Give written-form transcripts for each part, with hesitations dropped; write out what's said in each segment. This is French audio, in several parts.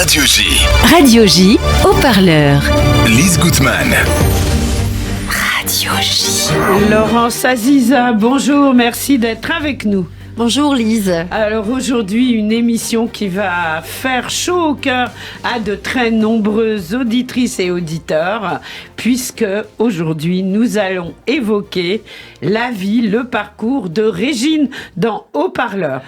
Radio J. Radio J, haut-parleur. Lise Gutmann. Radio J. Laurence Aziza, bonjour, merci d'être avec nous. Bonjour Lise. Alors aujourd'hui, une émission qui va faire chaud au cœur à de très nombreuses auditrices et auditeurs, puisque aujourd'hui, nous allons évoquer la vie, le parcours de Régine dans Haut-Parleur.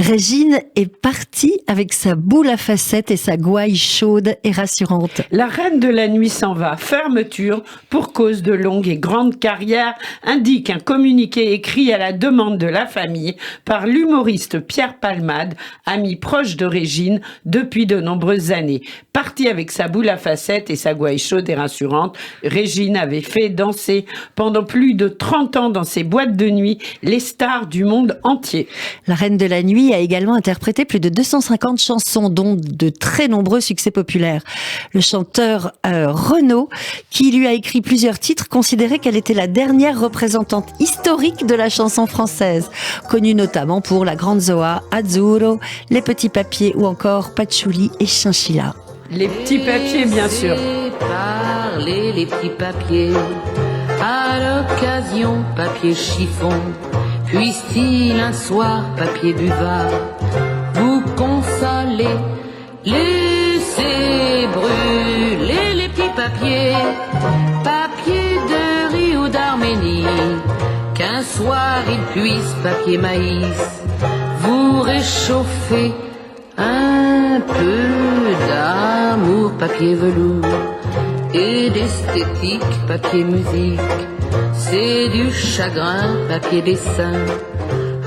Régine est partie avec sa boule à facettes et sa gouaille chaude et rassurante. La reine de la nuit s'en va. Fermeture pour cause de longue et grande carrière, indique un communiqué écrit à la demande de la famille par l'humoriste Pierre Palmade, ami proche de Régine depuis de nombreuses années. Partie avec sa boule à facettes et sa gouaille chaude et rassurante, Régine avait fait danser pendant plus de 30 ans dans ses boîtes de nuit les stars du monde entier. La reine de la nuit a également interprété plus de 250 chansons, dont de très nombreux succès populaires. Le chanteur Renaud, qui lui a écrit plusieurs titres, considérait qu'elle était la dernière représentante historique de la chanson française, connue notamment pour La Grande Zoa, Azzurro, Les Petits Papiers ou encore Patchouli et Chinchilla. Les petits papiers, bien sûr. Parler les petits papiers, à l'occasion papier chiffon, puisse-t-il un soir papier buvard vous consoler, laissez brûler les petits papiers, papier de riz ou d'Arménie, qu'un soir il puisse papier maïs vous réchauffer un peu d'amour papier velours et d'esthétique papier musique, c'est du chagrin papier dessin.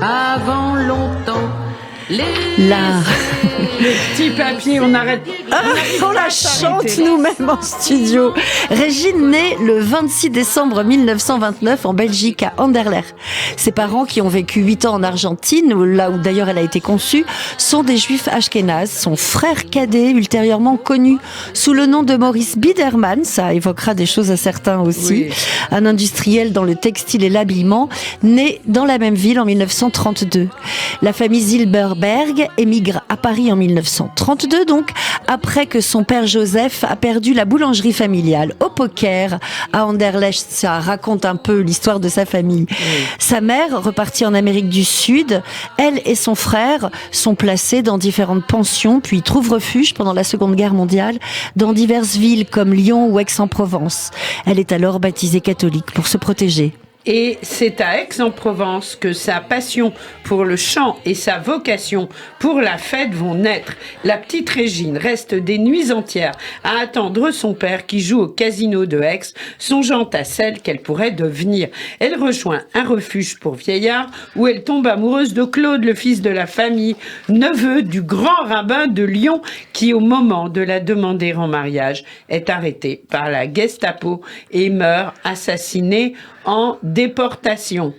Avant longtemps L'art. Les petits papiers, on arrête. On la chante nous-mêmes en studio. Régine naît le 26 décembre 1929 en Belgique, à Anderlecht. Ses parents, qui ont vécu 8 ans en Argentine, là où d'ailleurs elle a été conçue, sont des juifs ashkénazes. Son frère cadet, ultérieurement connu sous le nom de Maurice Biederman, ça évoquera des choses à certains aussi, oui. Un industriel dans le textile et l'habillement, né dans la même ville en 1932. La famille Zilberberg émigre à Paris en 1932, donc après que son père Joseph a perdu la boulangerie familiale au poker à Anderlecht. Ça raconte un peu l'histoire de sa famille. Oui. Sa mère, repartie en Amérique du Sud, elle et son frère sont placés dans différentes pensions, puis trouvent refuge pendant la Seconde Guerre mondiale dans diverses villes comme Lyon ou Aix-en-Provence. Elle est alors baptisée catholique pour se protéger. Et c'est à Aix-en-Provence que sa passion pour le chant et sa vocation pour la fête vont naître. La petite Régine reste des nuits entières à attendre son père qui joue au casino de Aix, songeant à celle qu'elle pourrait devenir. Elle rejoint un refuge pour vieillards où elle tombe amoureuse de Claude, le fils de la famille, neveu du grand rabbin de Lyon qui, au moment de la demander en mariage, est arrêté par la Gestapo et meurt assassiné en déportation.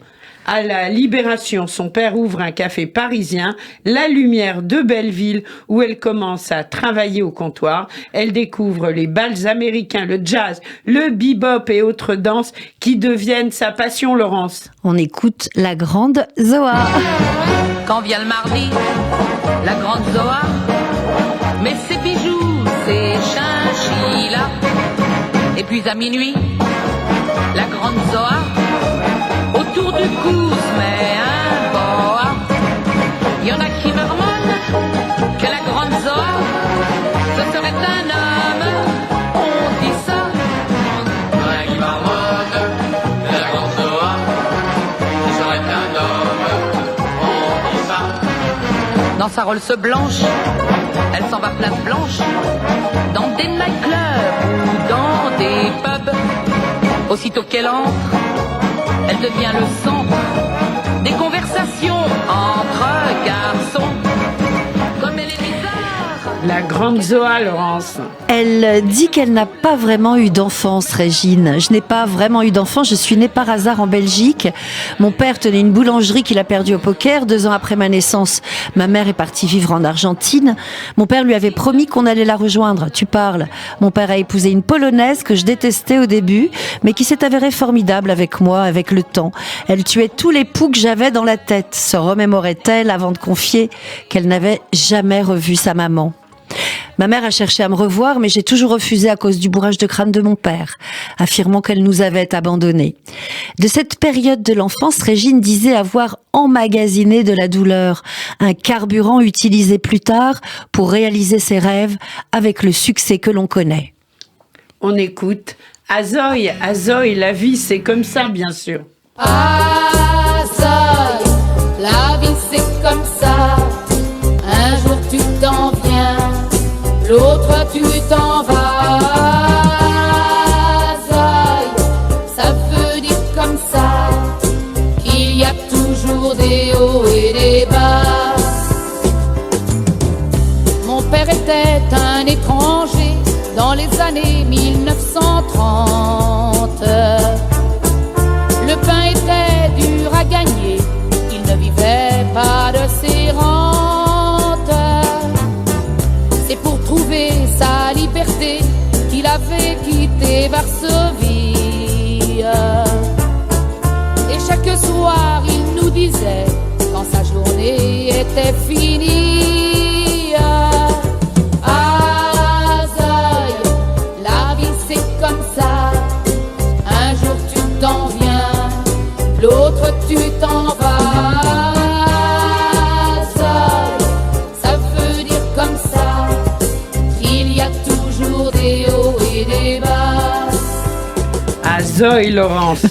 À la Libération, son père ouvre un café parisien, La Lumière de Belleville, où elle commence à travailler au comptoir. Elle découvre les bals américains, le jazz, le bebop et autres danses qui deviennent sa passion, Laurence. On écoute La Grande Zoa. Quand vient le mardi, la Grande Zoa met ses bijoux, ses chinchillas. Et puis à minuit, la Grande Zoa, autour du cou se met un boa. Il y en a qui marmonnent que la Grande Zoa, ce serait un homme, on dit ça. Il y en a qui marmonnent que la Grande Zoa, ce serait un homme, on dit ça. Dans sa Rolls blanche, elle s'en va place blanche, dans des nightclubs ou dans des pubs. Aussitôt qu'elle entre, elle devient le centre des conversations entre garçons. Comme elle est bizarre. La Grande Zoa, Laurence. Elle dit qu'elle n'a pas vraiment eu d'enfance, Régine. Je n'ai pas vraiment eu d'enfance, je suis née par hasard en Belgique. Mon père tenait une boulangerie qu'il a perdue au poker. 2 ans après ma naissance, ma mère est partie vivre en Argentine. Mon père lui avait promis qu'on allait la rejoindre. Tu parles. Mon père a épousé une Polonaise que je détestais au début, mais qui s'est avérée formidable avec moi, avec le temps. Elle tuait tous les poux que j'avais dans la tête, se remémorait-elle avant de confier qu'elle n'avait jamais revu sa maman. Ma mère a cherché à me revoir, mais j'ai toujours refusé à cause du bourrage de crâne de mon père, affirmant qu'elle nous avait abandonnés. De cette période de l'enfance, Régine disait avoir emmagasiné de la douleur, un carburant utilisé plus tard pour réaliser ses rêves avec le succès que l'on connaît. On écoute Azoï, Azoï, la vie c'est comme ça bien sûr. Azoï, la vie c'est comme ça. Un jour tu t'en viens, l'autre tu t'en vas. Azoï, ça veut dire comme ça qu'il y a toujours des hauts et des bas. Mon père était un étranger dans les années 1930. Le pain était dur à gagner, il ne vivait pas de ses rentes. C'est pour trouver sa liberté qu'il avait quitté Varsovie. Et chaque soir il nous disait, quand sa journée était finie, Azoï, la vie c'est comme ça. Un jour tu t'en viens, l'autre tu t'en vas. Azoï, ça veut dire comme ça qu'il y a toujours des hauts et des bas. Azoï, Laurence.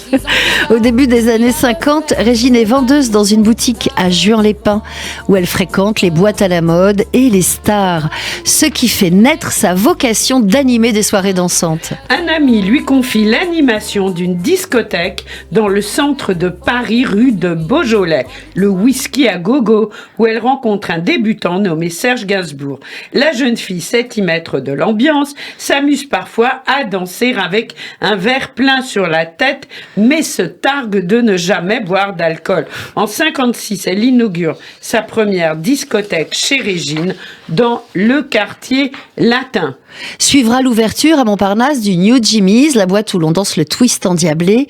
Au début des années 50, Régine est vendeuse dans une boutique à Juan-les-Pins où elle fréquente les boîtes à la mode et les stars, ce qui fait naître sa vocation d'animer des soirées dansantes. Un ami lui confie l'animation d'une discothèque dans le centre de Paris, rue de Beaujolais, le Whisky à Gogo, où elle rencontre un débutant nommé Serge Gainsbourg. La jeune fille sait y mettre de l'ambiance, s'amuse parfois à danser avec un verre plein sur la tête, mais se targue de ne jamais boire d'alcool. En 56, elle inaugure sa première discothèque chez Régine dans le quartier latin. Suivra l'ouverture à Montparnasse du New Jimmy's, la boîte où l'on danse le twist endiablé.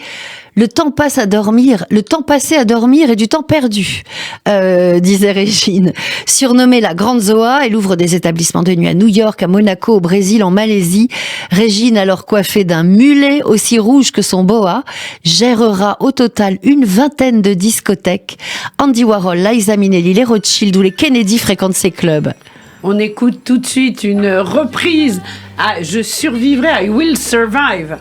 Le temps passé à dormir et du temps perdu, disait Régine. Surnommée la Grande Zoa, elle ouvre des établissements de nuit à New York, à Monaco, au Brésil, en Malaisie. Régine, alors coiffée d'un mulet aussi rouge que son boa, gérera au total une vingtaine de discothèques. Andy Warhol, Liza Minnelli, les Rothschild ou les Kennedy fréquentent ces clubs. On écoute tout de suite une reprise à Je survivrai, I Will Survive.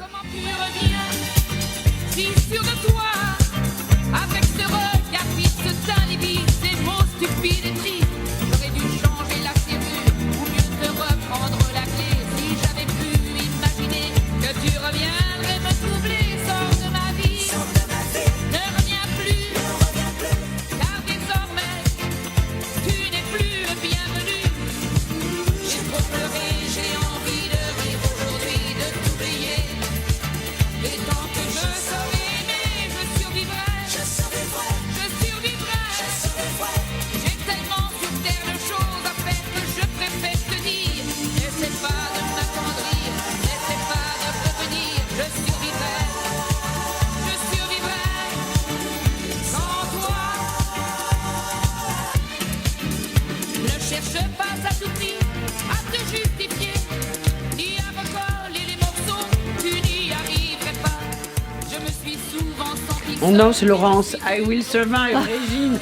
On danse, Laurence, I Will Survive, Régine.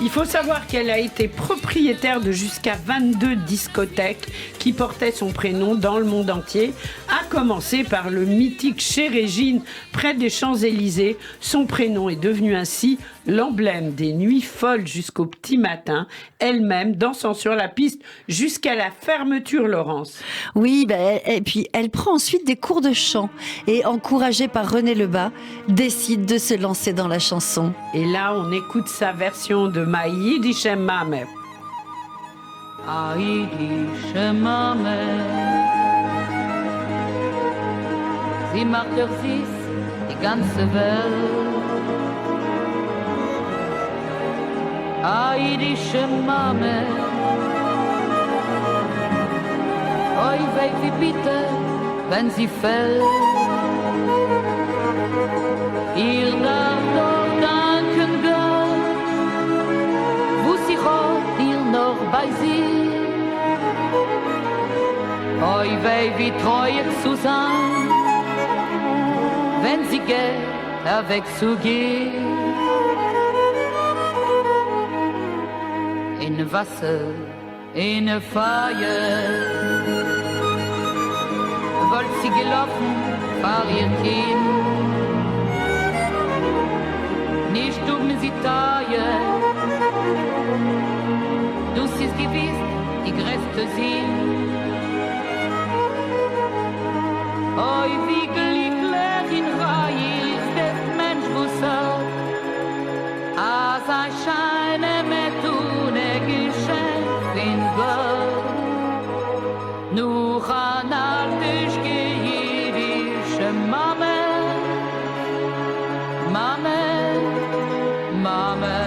Il faut savoir qu'elle a été propriétaire de jusqu'à 22 discothèques qui portaient son prénom dans le monde entier, à commencer par le mythique Chez Régine, près des Champs-Élysées. Son prénom est devenu ainsi l'emblème des nuits folles jusqu'au petit matin, elle-même dansant sur la piste jusqu'à la fermeture, Laurence. Oui, et puis elle prend ensuite des cours de chant et, encouragée par René Lebas, décide de se lancer dans la chanson. Et là, on écoute sa version de Ma Jiddische Mame. A Jiddische Mame, sie macht durch sich die ganze Welt. A Jiddische Mame, oi weh wie bitte, wenn sie fällt. Ihr darf doch danken Gott, wo sie hat ihr noch bei sich. Oi, wie treuet Susanne, wenn sie geht, wegzugehen. In Wasser, in Feuer, wollt sie gelaufen, war ihr Kind. Nicht sie teuer, du siehst gewiss, die größte sie. Oi, wie glücklich in Reich ist der Mensch, wo sagt, als ein Scheine mit ohne Geschenk in Gott. Nur an altisch jüdische Mame, Mame, Mame,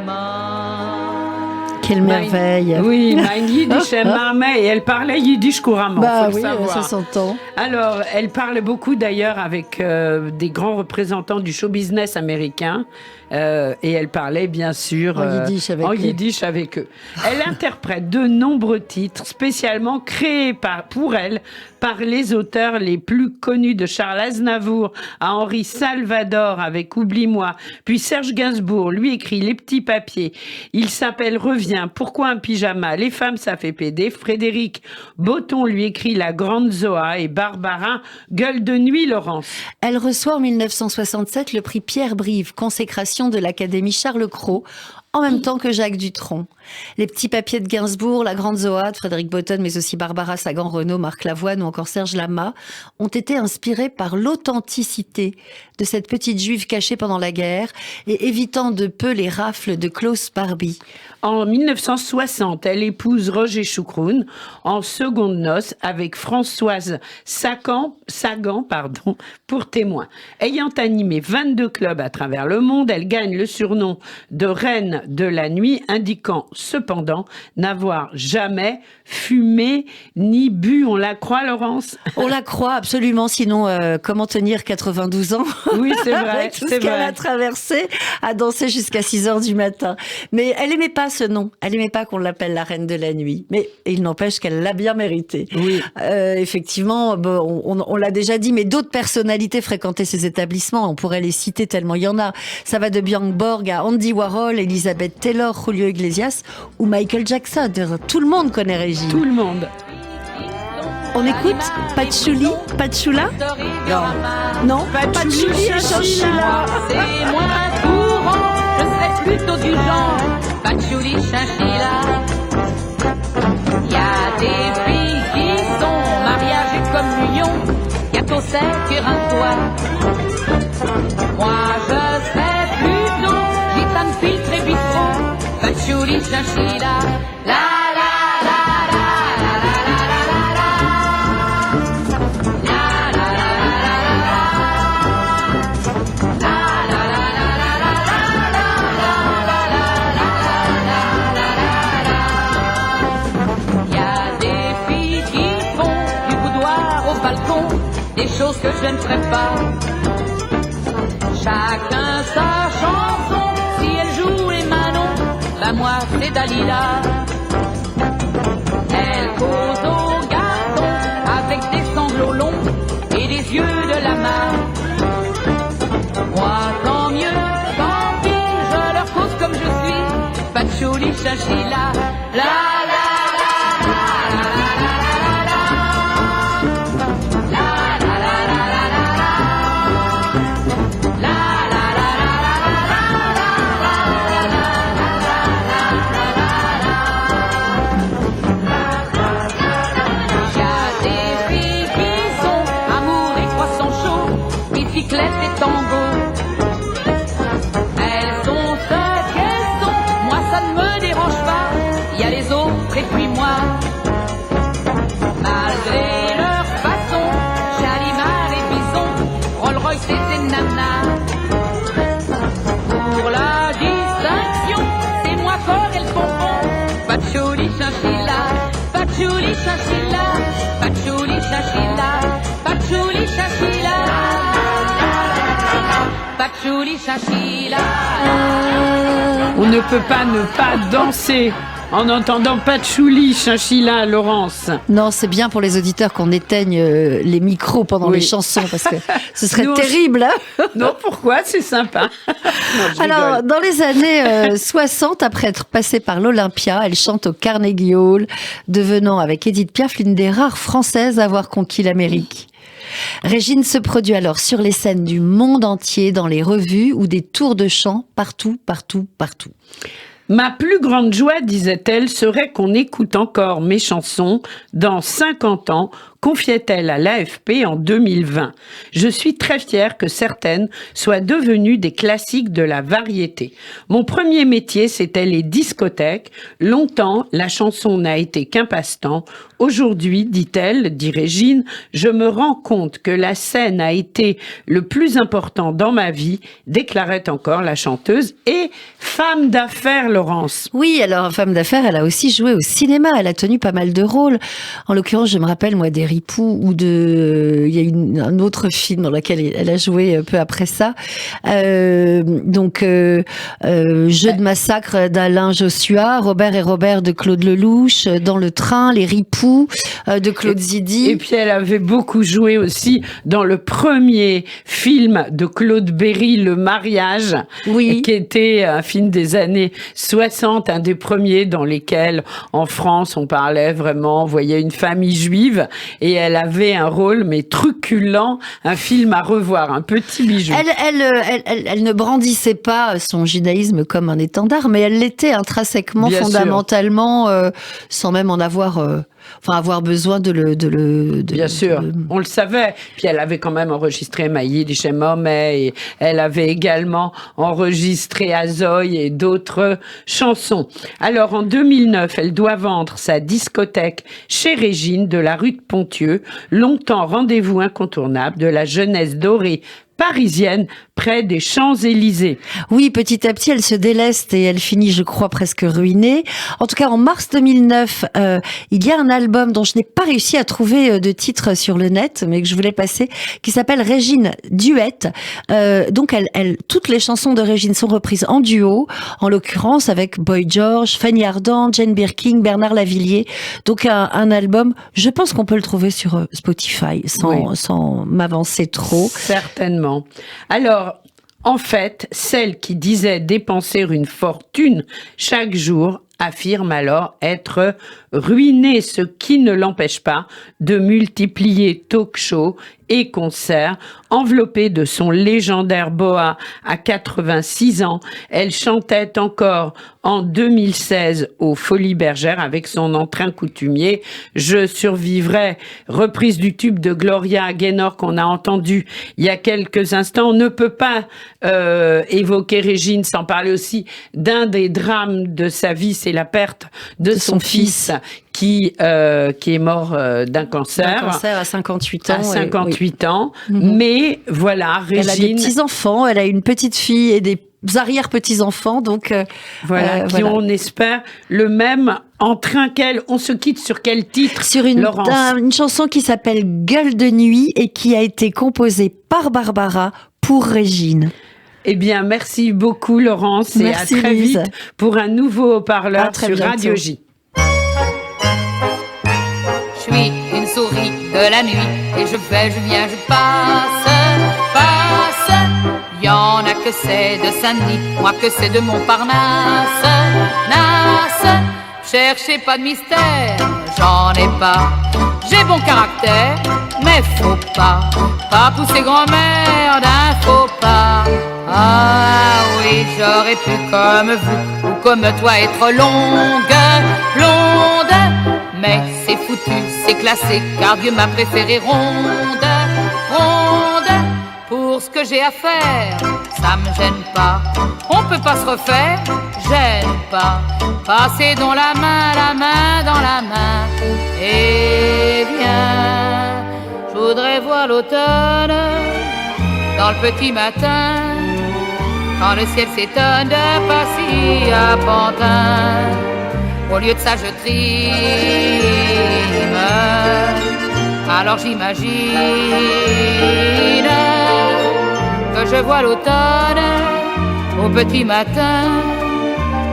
Mame. Quelle merveille. Oui, mein Yiddish Mame, et elle parlait Yiddish couramment, Bah faut oui, le savoir. ça s'entend. Alors, elle parle beaucoup d'ailleurs avec des grands représentants du show business américain. Et elle parlait bien sûr En yiddish avec eux. Elle interprète de nombreux titres spécialement créés pour elle par les auteurs les plus connus, de Charles Aznavour à Henri Salvador avec Oublie-moi, puis Serge Gainsbourg lui écrit Les Petits Papiers, il s'appelle Reviens, Pourquoi un pyjama, Les femmes ça fait péder, Frédéric Botton lui écrit La Grande Zoa et Barbara Gueule de nuit Laurence. Elle reçoit en 1967 le prix Pierre Brive, consécration de l'Académie Charles Cros, en même temps que Jacques Dutronc. Les Petits Papiers de Gainsbourg, La Grande Zoa de Frédéric Botton, mais aussi Barbara Sagan-Renaud, Marc Lavoine ou encore Serge Lama, ont été inspirés par l'authenticité de cette petite juive cachée pendant la guerre et évitant de peu les rafles de Klaus Barbie. En 1960, elle épouse Roger Choucroune en seconde noces avec Françoise Sagan, pour témoin. Ayant animé 22 clubs à travers le monde, elle gagne le surnom de Reine de la Nuit, indiquant cependant n'avoir jamais fumé ni bu. On la croit, Laurence ? On la croit absolument, sinon comment tenir 92 ans ? Oui, c'est vrai, Avec tout c'est ce qu'elle vrai. a traversé, à danser jusqu'à 6h du matin. Mais elle aimait pas ce nom. Elle aimait pas qu'on l'appelle la Reine de la Nuit. Mais il n'empêche qu'elle l'a bien mérité. Oui. Effectivement, bon, on l'a déjà dit, mais d'autres personnalités fréquentaient ces établissements. On pourrait les citer tellement il y en a. Ça va de Björn Borg à Andy Warhol, Elizabeth Taylor, Julio Iglesias ou Michael Jackson. Tout le monde connaît Régine. Tout le monde. On écoute Patchouli, Patchoula ? Non, Patchouli et Chanchila. C'est moins courant, je serais plutôt du genre Patchouli, Chinchilla. Y a des filles qui sont mariage et communion, gâteau sec et rince-toi. Moi je serais plutôt gitane filtre et bistrot, Patchouli, Chinchilla. La la la la la la la la la. Des choses que je ne ferai pas. Chacun sa chanson. Si elle joue les Manon, ben moi c'est Dalila. Elle cause au garçon avec des sanglots longs et des yeux de la main. Moi tant mieux, tant pis, je leur cause comme je suis. Patchouli, Chinchilla, la la. Bicyclette et tango. Elles sont ce qu'elles sont, moi ça ne me dérange pas. Il y a les autres et puis moi. Malgré leur façon, Chalimard et Bison, Rolls-Royce et Nana. Pour la distinction, c'est moi fort et le bonbon. Patchouli, Chinchilla, Patchouli, Chinchilla, Patchouli, Chinchilla, Patchouli, Chinchilla. On ne peut pas ne pas danser en entendant Patchouli, Chinchilla, Laurence. Non, c'est bien pour les auditeurs qu'on éteigne les micros pendant les chansons, parce que ce serait terrible. Hein. Non, pourquoi? C'est sympa. Non, alors, dans les années 60, après être passée par l'Olympia, elle chante au Carnegie Hall, devenant avec Édith Piaf l'une des rares Françaises à avoir conquis l'Amérique. Régine se produit alors sur les scènes du monde entier, dans les revues ou des tours de chant, partout. Ma plus grande joie, disait-elle, serait qu'on écoute encore mes chansons dans 50 ans, confiait-elle à l'AFP en 2020. Je suis très fière que certaines soient devenues des classiques de la variété. Mon premier métier, c'était les discothèques. Longtemps, la chanson n'a été qu'un passe-temps. Aujourd'hui, dit-elle, dit Régine, je me rends compte que la scène a été le plus important dans ma vie, déclarait encore la chanteuse et femme d'affaires, Laurence. Oui, alors femme d'affaires, elle a aussi joué au cinéma, elle a tenu pas mal de rôles. En l'occurrence, je me rappelle, moi, des Ripoux ou il y a un autre film dans lequel elle a joué peu après ça. Jeu de massacre d'Alain Joshua, Robert et Robert de Claude Lelouch, Dans le train, Les Ripoux de Claude Zidi. Et puis elle avait beaucoup joué aussi dans le premier film de Claude Berry, Le Mariage, qui était un film des années 60, un des premiers dans lesquels en France on parlait vraiment, on voyait une famille juive. Et elle avait un rôle, mais truculent, un film à revoir, un petit bijou. Elle ne brandissait pas son judaïsme comme un étendard, mais elle l'était intrinsèquement, fondamentalement, sans même en avoir... avoir besoin de le... Bien sûr, on le savait. Puis elle avait quand même enregistré Maïd, Shemomeh, et elle avait également enregistré Azoï et d'autres chansons. Alors en 2009, elle doit vendre sa discothèque chez Régine de la rue de Ponthieu, longtemps rendez-vous incontournable de la jeunesse dorée parisienne, près des Champs-Élysées. Oui, petit à petit, elle se déleste et elle finit, je crois, presque ruinée. En tout cas, en mars 2009, il y a un album dont je n'ai pas réussi à trouver de titre sur le net, mais que je voulais passer, qui s'appelle Régine Duet. Donc, toutes les chansons de Régine sont reprises en duo, en l'occurrence avec Boy George, Fanny Ardant, Jane Birkin, Bernard Lavilliers. Donc, un album, je pense qu'on peut le trouver sur Spotify, sans m'avancer trop. Certainement. Alors, en fait, celle qui disait dépenser une fortune chaque jour affirme alors être ruinée, ce qui ne l'empêche pas de multiplier talk-shows et concerts. Enveloppée de son légendaire boa à 86 ans, elle chantait encore en 2016 aux Folies Bergères avec son entrain coutumier. Je survivrai, reprise du tube de Gloria Gaynor qu'on a entendu il y a quelques instants. On ne peut pas évoquer Régine sans parler aussi d'un des drames de sa vie, c'est la perte de son fils qui est mort d'un cancer. Un cancer à 58 ans. À 58 ans. Mais voilà, Régine... Elle a des petits-enfants, elle a une petite fille et des arrière-petits-enfants, donc... qui ont, on espère, le même entrain qu'elle. On se quitte sur quel titre, sur Laurence? Une chanson qui s'appelle Gueule de nuit et qui a été composée par Barbara pour Régine. Eh bien, merci beaucoup, Laurence, et à très vite pour un nouveau haut-parleur sur Radio J. Je suis une souris de la nuit et je vais, je viens, je passe. Y'en a que c'est de Saint-Denis, moi que c'est de Montparnasse. Cherchez pas de mystère, j'en ai pas. J'ai bon caractère, mais faut pas pousser grand-mère d'un faux pas. Ah oui, j'aurais pu comme vous ou comme toi être longue, blonde. Mais c'est foutu, c'est classé, car Dieu m'a préférée ronde. Pour ce que j'ai à faire, ça me gêne pas. On peut pas se refaire, gêne pas. Passer dans la main dans la main. Eh bien, je voudrais voir l'automne dans le petit matin, quand le ciel s'étonne de Passy à Pantin. Au lieu de ça, je trime. Alors j'imagine que je vois l'automne au petit matin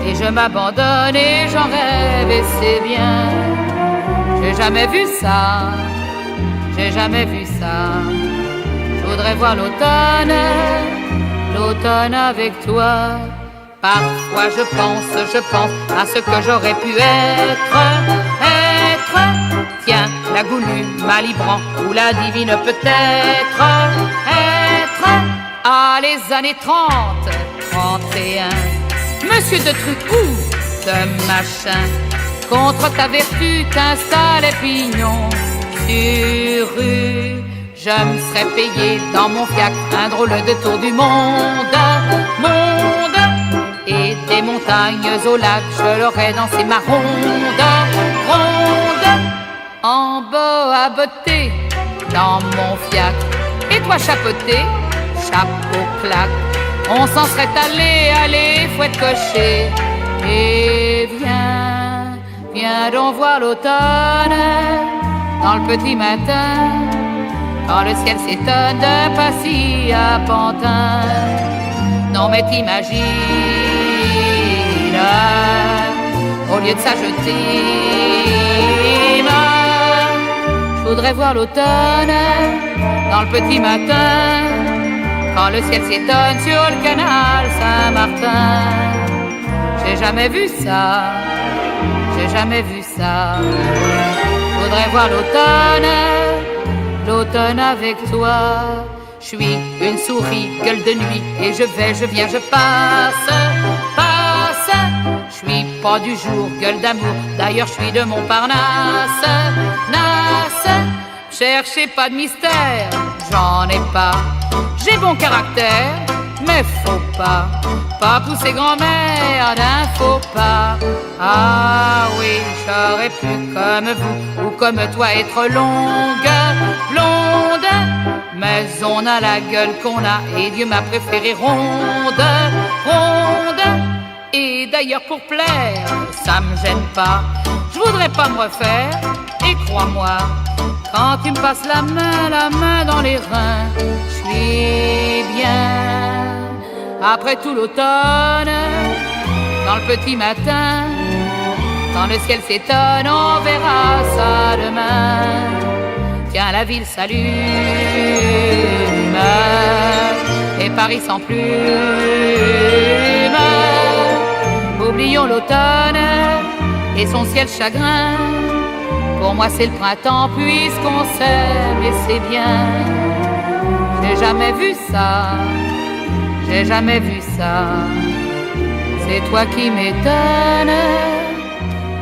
et je m'abandonne et j'en rêve et c'est bien. J'ai jamais vu ça, j'ai jamais vu ça. Je voudrais voir l'automne, l'automne avec toi. Parfois je pense à ce que j'aurais pu être. Tiens, la goulue, ma librant, ou la divine peut-être. Être, les années 30, 31. Monsieur de truc ou de machin, contre ta vertu t'installes pignon sur rue. Je me serais payé dans mon fiacre un drôle de tour du monde, monde. Et des montagnes au lac, je l'aurais dansé ma ronde, ronde. En boa beauté dans mon fiacre, et toi chapeauté, chapeau claque. On s'en serait allé, fouette cocher. Et viens, viens donc voir l'automne dans le petit matin, quand le ciel s'étonne de Passy à Pantin. Non mais t'imagines, au lieu de ça je t'aime. Je voudrais voir l'automne dans le petit matin, quand le ciel s'étonne sur le canal Saint-Martin. J'ai jamais vu ça, j'ai jamais vu ça. Je voudrais voir l'automne, l'automne avec toi. Je suis une souris, gueule de nuit, et je vais, je viens, je passe, passe. Je suis pas du jour, gueule d'amour, d'ailleurs je suis de Montparnasse, nasse. Cherchez pas de mystère, j'en ai pas. J'ai bon caractère, mais faut pas pousser grand-mère d'un faux pas. Ah oui, j'aurais pu comme vous, ou comme toi être longue, blonde. Mais on a la gueule qu'on a, et Dieu m'a préféré ronde, ronde. Et d'ailleurs pour plaire, ça me gêne pas. Je voudrais pas me refaire, et crois-moi, quand tu me passes la main dans les reins, je suis bien. Après tout l'automne, dans le petit matin, quand le ciel s'étonne, on verra ça demain. Tiens, la ville s'allume, et Paris sans plume. Oublions l'automne et son ciel chagrin. Pour moi c'est le printemps puisqu'on s'aime et c'est bien. J'ai jamais vu ça, j'ai jamais vu ça. C'est toi qui m'étonnes.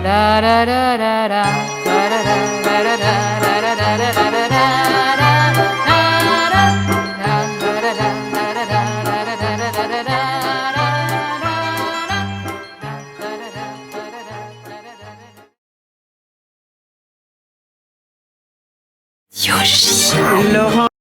La la la la la la la la la la la la la. Yoshi. Laurent